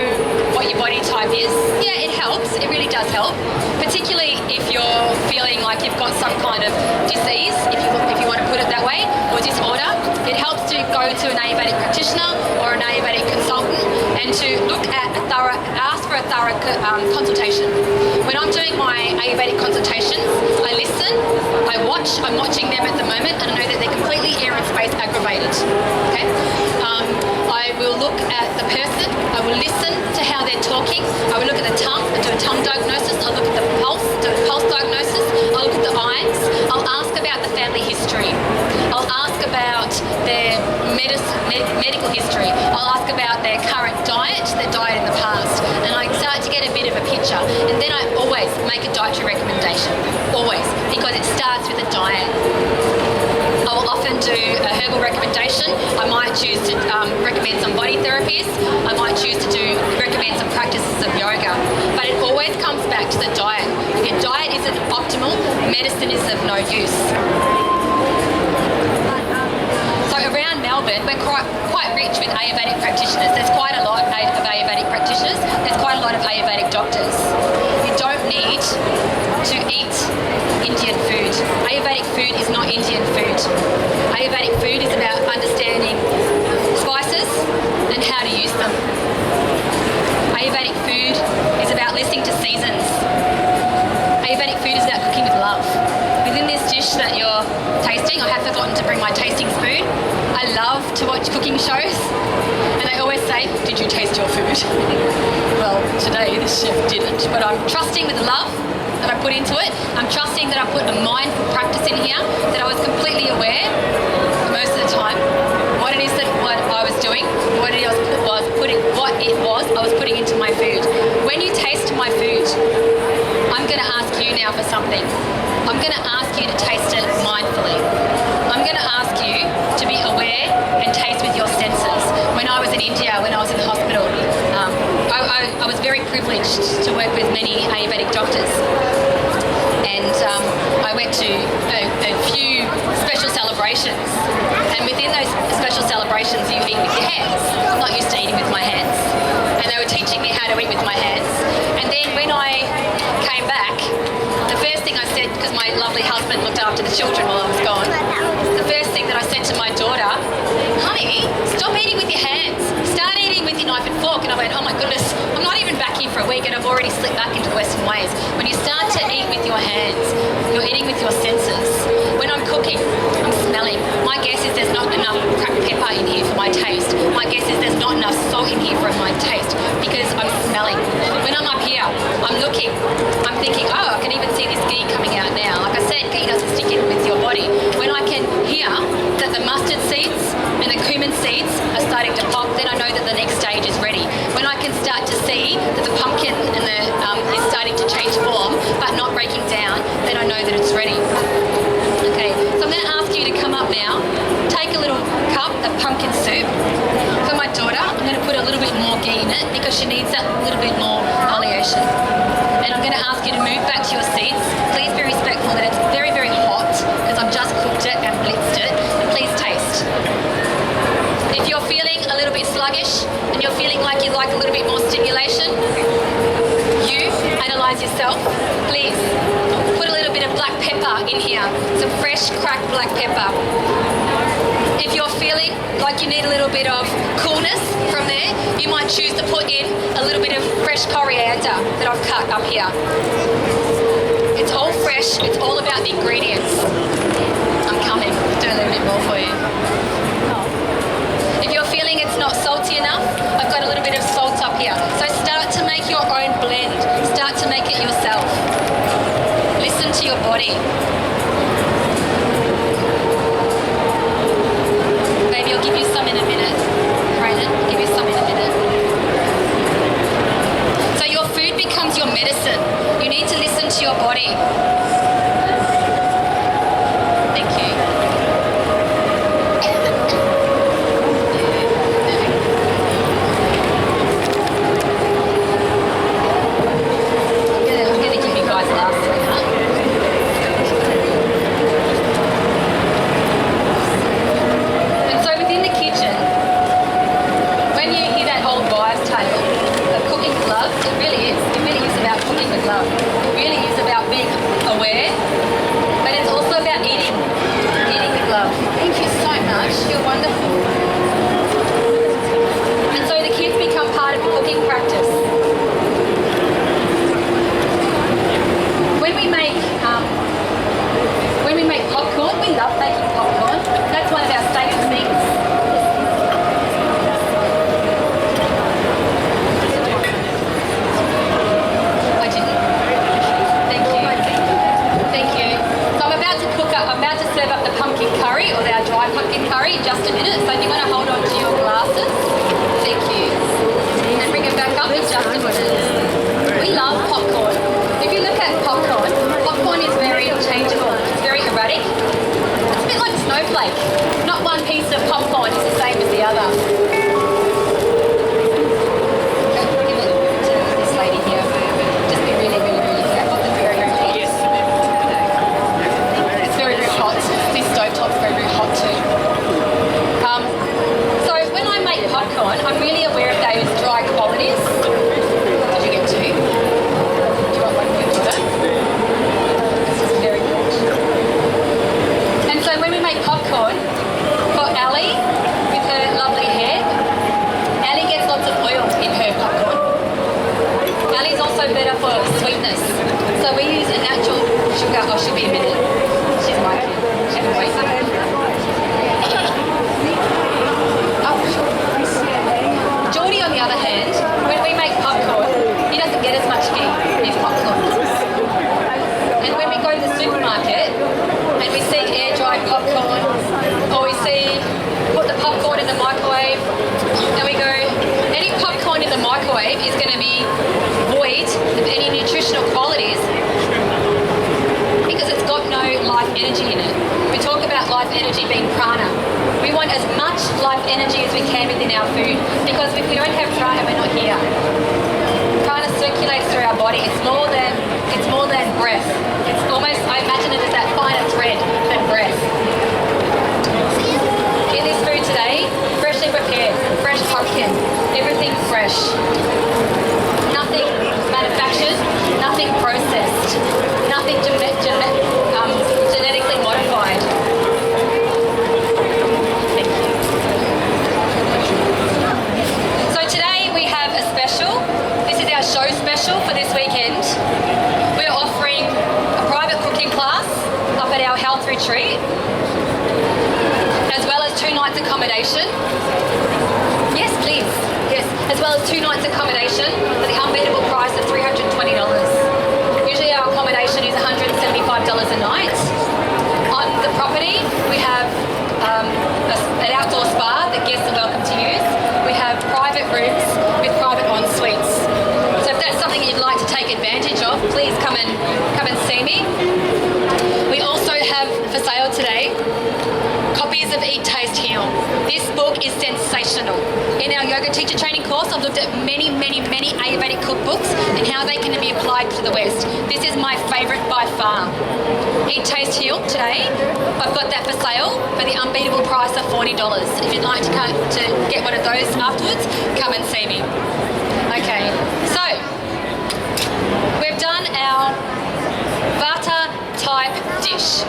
what your body type is? Yeah, it helps. It really does help. Particularly if you're feeling like you've got some kind of disease, if you want to put it that way, or disorder. It helps to go to an Ayurvedic practitioner or an Ayurvedic consultant and to ask for a thorough consultation. When I'm doing my Ayurvedic consultations, I listen, I'm watching them at the moment, and I know that they're completely air and space aggravated. Okay? I will look at the person, I will listen to how they're talking, I will look at the tongue, I do a tongue diagnosis, I'll look at the pulse, do a pulse diagnosis, I'll look at the eyes, I'll ask about the family history, I'll ask about their medical history, I'll ask about their current diet, their diet in the past, and I start to get a bit of a picture. And then I always make a dietary recommendation, always, because it starts with a diet. I will often do a herbal recommendation. I might choose to recommend some body therapies. I might choose to recommend some practices of yoga. But it always comes back to the diet. If your diet isn't optimal, medicine is of no use. So around Melbourne, we're quite rich with Ayurvedic practitioners. There's quite a lot of Ayurvedic practitioners. There's quite a lot of Ayurvedic doctors. You don't need to eat Indian food. Ayurvedic food is not Indian food. Ayurvedic food is about understanding spices and how to use them. Ayurvedic food is about listening to seasons. Ayurvedic food is about cooking with love. Within this dish that you're tasting, I have forgotten to bring my tasting spoon. I love to watch cooking shows, and they always say, "Did you taste your food?" Well, today the chef didn't, but I'm trusting with the love that I put into it. I'm trusting that I put a mindful practice in here, that I was completely aware most of the time what it is that what I was doing, what it was I was putting into my food. When you taste my food, I'm going to ask you now for something. I'm going to ask you to taste it mindfully. I'm going to ask you to be aware and taste with your senses. When I was in India, when I was in the hospital, I was very privileged to work with many Ayurvedic doctors. And I went to a few special celebrations. And within those special celebrations, you eat with your hands. I'm not used to eating with my hands. And they were teaching me how to eat with my hands. And then when I came back, the first thing I said, because my lovely husband looked after the children while I was gone, the first thing that I said to my daughter, "Honey, stop eating with your hands. Start eating with your knife and fork." And I went, "Oh my goodness, I'm not even back here for a week and I've already slipped back into Western ways." When you start to eat with your hands, you're eating with your senses. When I'm cooking, I'm smelling. My guess is there's not enough cracked pepper in here for my taste. My guess is there's not enough salt in here for my taste because I'm smelling. When I'm up here, I'm looking. I'm thinking, oh, I can even see this ghee coming out now. Like I said, ghee doesn't stick in with your body. When I can hear that the mustard seeds and the cumin seeds are starting to pop, then I know that the next stage is ready. When I can start to see that the pumpkin and the is starting to change form but not breaking down, then I know that it's ready. Okay, so I'm going to ask you to come up now. Take a little cup of pumpkin soup. For my daughter, I'm going to put a little bit more ghee in it because she needs that little bit more oleation. And I'm going to ask you to move back to your seats. Please be respectful that it's very, very hot because I've just cooked it and blitzed it. And please taste. If you're feeling a little bit sluggish and you're feeling like you'd like a little bit more stimulation, you analyse yourself. Please put a little bit of black pepper in here, some fresh cracked black pepper. If you're feeling like you need a little bit of coolness from there, you might choose to put in a little bit of fresh coriander that I've cut up here. It's all fresh, it's all about the ingredients. I'm coming, do a little bit more for you. so much. You're wonderful. And so the kids become part of the cooking practice. When we make popcorn, we love making popcorn. That's one of our favourite things. I didn't. Thank you. Thank you. So I'm about to serve up the pumpkin curry, or our dry pumpkin curry, in just a minute. So if you want to hold on to your glasses, thank you. And bring it back up in just a minute. We love popcorn. If you look at popcorn, popcorn is very changeable. It's very erratic. It's a bit like a snowflake. Not one piece of popcorn is the same as the other. Okay, give it to this lady here. Just be really, really, really careful. It's very, very hot. Yes. It's very, very hot. This stovetop's very, very hot too. So when I make popcorn, I'm really aware of those dry qualities. Did you get two? Do you want one for your daughter? This is very good. And so when we make popcorn, for Ali, with her lovely hair, Ali gets lots of oil in her popcorn. Ali's also better for sweetness. So we use a natural sugar. Oh, she'll be a minute. She's my kid. She can wait. Geordie, on the other hand, when we make popcorn, he doesn't get as much heat in his popcorn. And when we go to the supermarket and we see air-dried popcorn, or we see put the popcorn in the microwave, and we go, any popcorn in the microwave is going to be void of any nutritional qualities because it's got no life energy in it. We talk about life energy being prana. We want as much life energy as we can within our food, because if we don't have prana, we're not here. Prana circulates through our body. It's more than breath. It's almost, I imagine it as that finer thread than breath. In this food today, freshly prepared, fresh pumpkin, everything fresh. Nothing manufactured, nothing processed, nothing genetically modified. Thank you. So today we have a special. This is our show special for this weekend. We're offering a private cooking class up at our health retreat, as well as 2 nights accommodation. Yes, please. Yes, as well as 2 nights accommodation for the unbeatable price of $320. Usually our accommodation is $175 a night. On the property, we have an outdoor spa that guests are welcome to use. We have private rooms with private en-suites. So if that's something you'd like to take advantage of, please come and see me. We also have for sale today copies of Eat, Taste, Heal. This book is sensational. In our yoga teacher training course, I've looked at many Ayurvedic cookbooks and how they can be applied to the West. This is my favourite by far. Eat, Taste, Heal today. I've got that for sale for the unbeatable price of $40. If you'd like to get one of those afterwards, come and see me. Okay, so we've done our Vata type dish.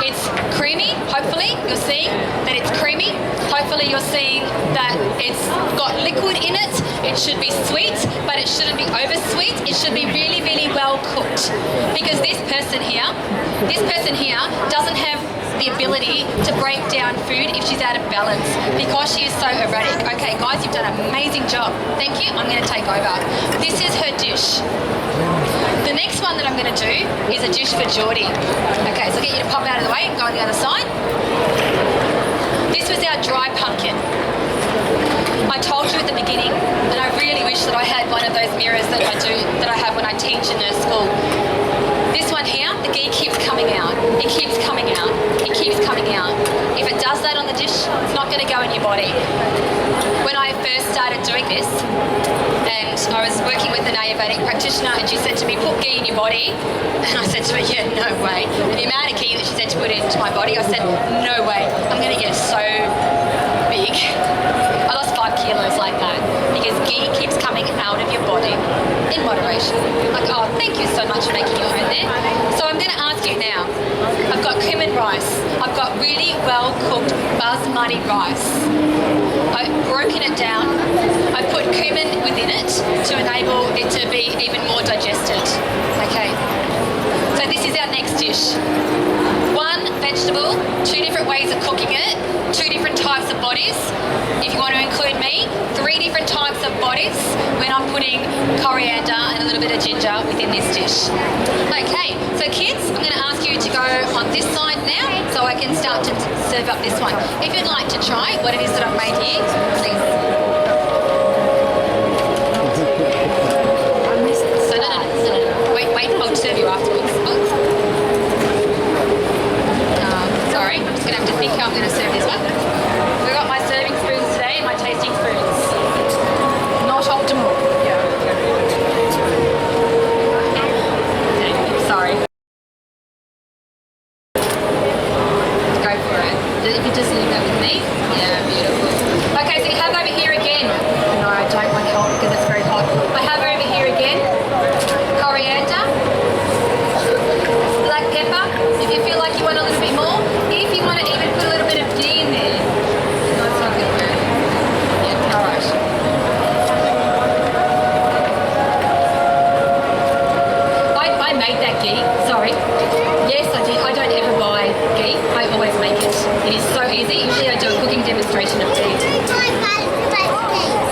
It's creamy, hopefully you're seeing that it's creamy. Hopefully you're seeing that it's got liquid in it. It should be sweet, but it shouldn't be over sweet. It should be really, really well cooked. Because this person here doesn't have the ability to break down food if she's out of balance, because she is so erratic. Okay guys, you've done an amazing job. Thank you, I'm going to take over. This is her dish. The next one that I'm going to do is a dish for Geordie. Okay, so I'll get you to pop out of the way and go on the other side. This was our dry pumpkin. I told you at the beginning that I really wish that I had one of those mirrors that I have when I teach in nurse school. This one here, the ghee keeps coming out. It keeps coming out. It keeps coming out. If it does that on the dish, it's not going to go in your body. When I first started doing this, and I was working with an Ayurvedic practitioner, and she said to me, put ghee in your body. And I said to her, yeah, no way. And the amount of ghee that she said to put into my body, I said, no way. I'm going to get so big. I lost 5 kilos like that, because ghee keeps coming out of your body in moderation. Like, oh, thank you so much for making your own there. So I'm going to ask you now. I've got cumin rice. I've got really well cooked basmati rice. I've broken it down. I've put cumin within it to enable it to be even more digested. Okay, so this is our next dish. One vegetable, two different ways of cooking it, two different types of bodies. If you want to include me, three different types of bodies when I'm putting coriander and a little bit of ginger within this dish. Okay, so kids, I'm going to ask you to go on this side now so I can start to serve up this one. If you'd like to try what it is that I've made here, please. So no. Wait, I'll serve you afterwards. Oh. Sorry, I'm just going to have to think how I'm going to serve this one. We've got my serving spoons today and my tasting spoons. Not optimal. Sorry. Go for it. If you just leave that with me. Yeah, beautiful. Okay, so you have over here again. No, I don't want help because it's very hot. I have over here again coriander, black pepper. If you feel like you want a little bit more, if you want to even put a little bit of ghee in there. No, it's not going to work. Yeah, all right. I made that ghee. Sorry. Yes, I did. I don't ever buy ghee. I always make it. It is so easy. Usually I do a cooking demonstration of ghee.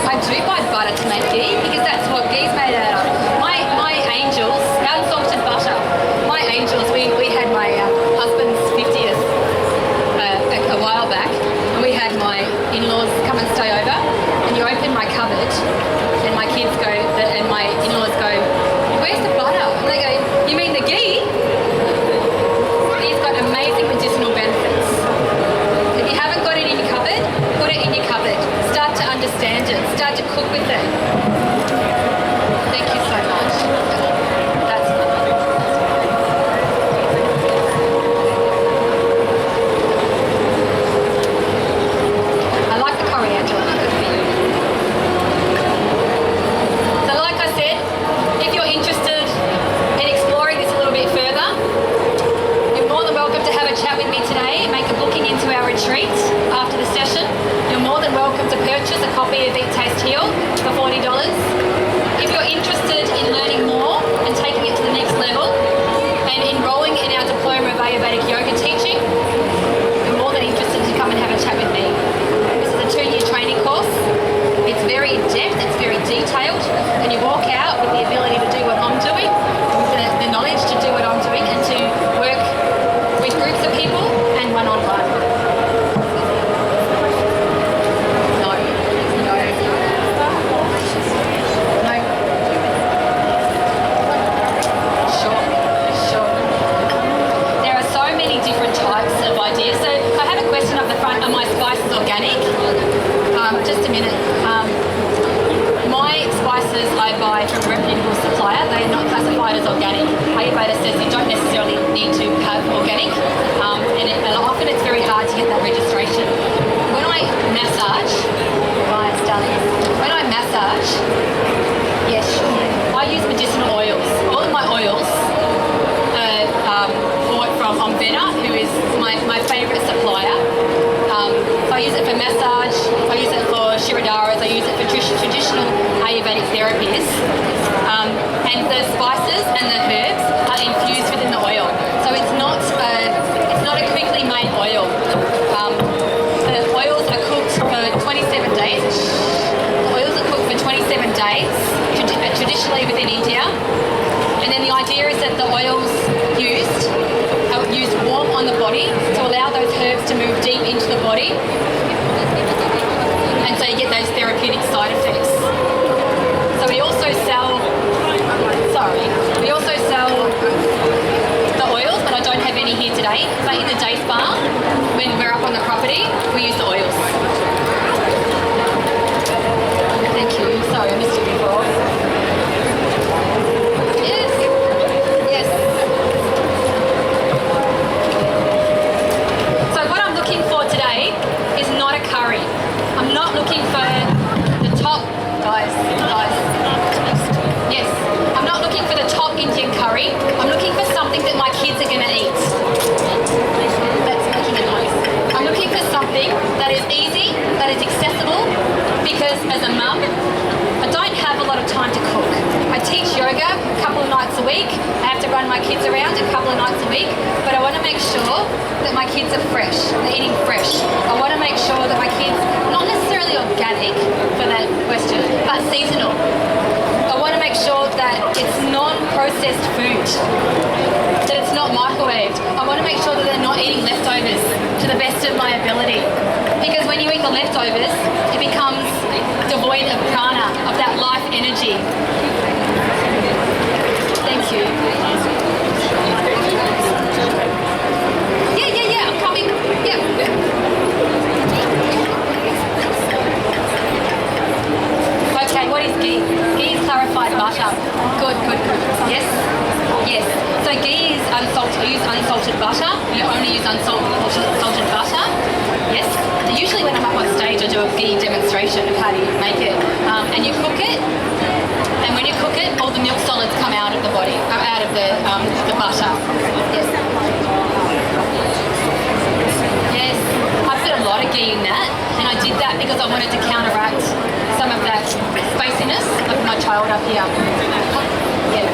I do buy butter to make ghee because that's what ghee's made out of. My angels, unsalted butter. My angels, we had my husband's 50th a while back, and we had my in-laws come and stay over, and you open my cupboard, and my kids go, and my in-laws go, "Where's the butter?" And they go, "You mean the ghee?" Ghee's got amazing medicinal benefits. If you haven't got it in your cupboard, put it in your cupboard. Start to understand it. Start to cook with it. Thank you so much. That's lovely. I like the coriander. Good for you. So like I said, if you're interested in exploring this a little bit further, you're more than welcome to have a chat with me today and make a booking into our retreat after the session. You're more than welcome to purchase a copy of Eat, Taste, Heal for $40. If you're interested in learning more and taking it to the next level and enrolling in our Diploma of Ayurvedic Yoga teaching, you're more than interested to come and have a chat with me. This is a 2-year training course. It's very in-depth, it's very detailed, and you walk out with the ability to do what I'm doing, with the knowledge to do what I'm doing, and to work with groups of people and one-on-one. Just a minute. My spices I buy from a reputable supplier. They are not classified as organic. Ayurveda says you don't necessarily need to have organic, and often it's very hard to get that registration. When I massage, yes, I use medicinal oils. All of my oils are bought from Ayurveda, who is my favourite supplier. So I use it for massage, I use it for shiradaras, I use it for traditional Ayurvedic therapies. And the spices and the herbs are infused within the oil. So it's not a quickly made oil. The oils are cooked for 27 days. The oils are cooked for 27 days, traditionally within India. And then the idea is that the oils used are used warm on the body to allow those herbs to move deep into the body, and so you get those therapeutic side effects. So we also sell the oils, but I don't have any here today. But in the day spa, when we're up on the property, we use the oils. Thank you. Sorry, I missed you before. Yes. So what I'm looking for today is not a curry. I'm not looking for the top, guys. Yes. I'm not looking for the top Indian curry. I'm looking for something that my kids are going to eat. my kids around a couple of nights a week, but I want to make sure that my kids are fresh, they're eating fresh. I want to make sure that my kids, not necessarily organic for that question, but seasonal. I want to make sure that it's non-processed food, that it's not microwaved. I want to make sure that they're not eating leftovers to the best of my ability. Because when you eat the leftovers, it becomes devoid of prana, of that life energy. Thank you. Yeah, I'm coming. Yeah. Okay, what is ghee? Ghee is clarified butter. Good. Yes. So ghee is unsalted. You use unsalted butter. You only use unsalted butter. Yes. Usually when I'm up on stage, I do a ghee demonstration of how to make it. And you cook it. And when you cook it, all the milk solids come out of the body, out of the butter. Yes. Yes. I put a lot of ghee in that, and I did that because I wanted to counteract some of that spiciness of my child up here. Yeah.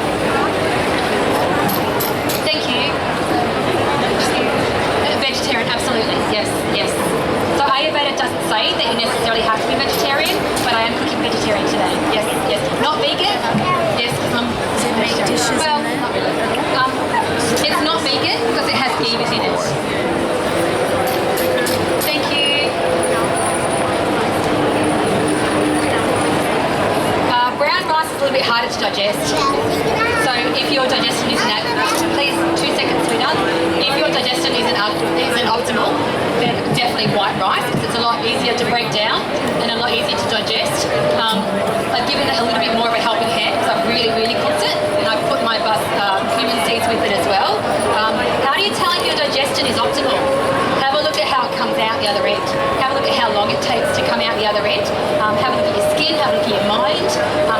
Thank you. Vegetarian, absolutely. Yes. So Ayurveda doesn't say that you necessarily have to be vegetarian, but I am cooking vegetarian today. Yes. Not vegan? Yes, because I'm vegetarian. Well, not really. It's not vegan because it has ghee within it. Thank you. Brown rice is a little bit harder to digest. So if your digestion isn't please 2 seconds to be done. If your digestion isn't optimal, then definitely white rice, because it's a lot easier to break down and a lot easier to digest. I've given it a little bit more of a helping hand because I've really cooked it, and I've put my cumin seeds with it as well. How do you tell if your digestion is optimal? Have a look at how it comes out the other end. Have a look at how long it takes to come out the other end. Have a look at your skin, have a look at your mind.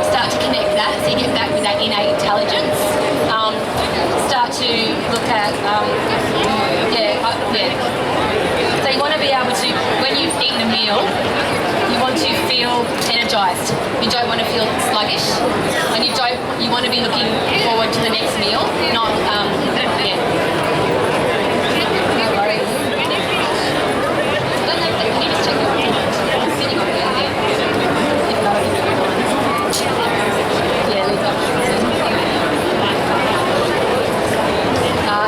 Start to connect that so you get back with that innate intelligence. Start to look at, So you want to be able to, when you've eaten a meal, you want to feel energized. You don't want to feel sluggish, and you want to be looking forward to the next meal, not, No worries. Can you just check your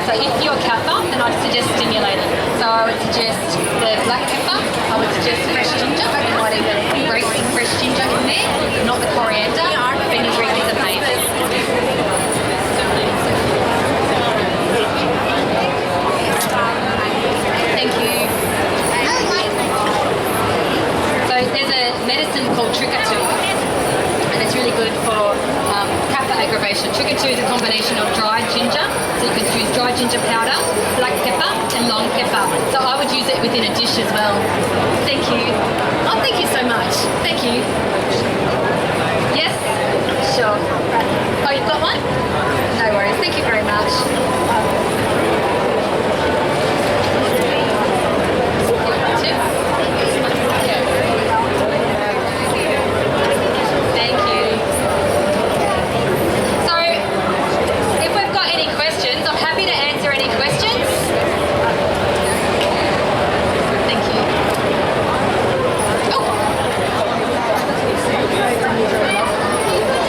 So if you're kappa, then I'd suggest stimulating. So I would suggest the black pepper, I would suggest fresh ginger, you might even grate some fresh ginger in there, not the coriander, fenugreek is amazing. Thank you. So there's a medicine called Trickatu, and it's really good for kappa aggravation. Trickatu is a combination of dried ginger, so you can choose dried ginger powder, black pepper, and long pepper. So I would use it within a dish as well. Thank you. Oh, thank you so much. Thank you. Yes? Sure. Oh, you've got one? No worries. Thank you very much. Thank you. So, if we've got any questions, I'm happy to answer any questions. Thank you. Oh.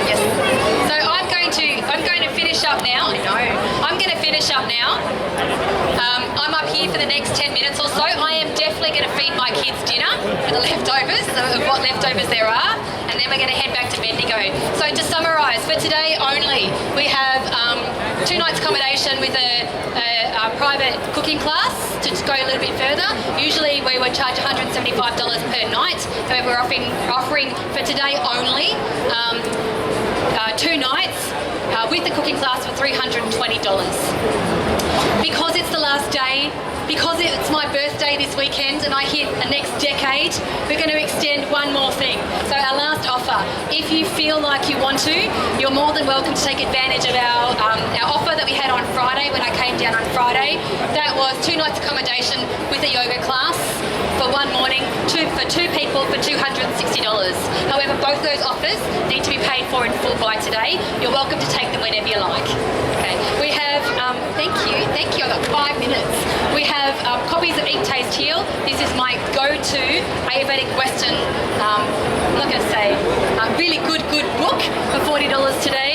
Yes. So I'm going to finish up now. I know. I'm going to finish up now. I'm up here for the next 10 minutes or so. I am definitely going to feed my kids dinner for the leftovers, of what leftovers there are, and then we're going to head back to Bendigo. So to summarise, for today only, we have 2 nights accommodation with a private cooking class to go a little bit further. Usually we would charge $175 per night, so we're offering for today only 2 nights with the cooking class for $320. Because it's the last day, because it's my birthday this weekend and I hit the next decade, we're going to extend one more thing. So our last offer, if you feel like you want to, you're more than welcome to take advantage of our offer that we had on Friday when I came down on Friday. That was 2 nights accommodation with a yoga class for one morning for 2 people for $260. However, both those offers need to be paid for in full by today. You're welcome to take them whenever you like. Okay. We have Thank you. I've got 5 minutes. We have copies of Eat, Taste, Heal. This is my go-to Ayurvedic Western, I'm not going to say, really good book for $40 today.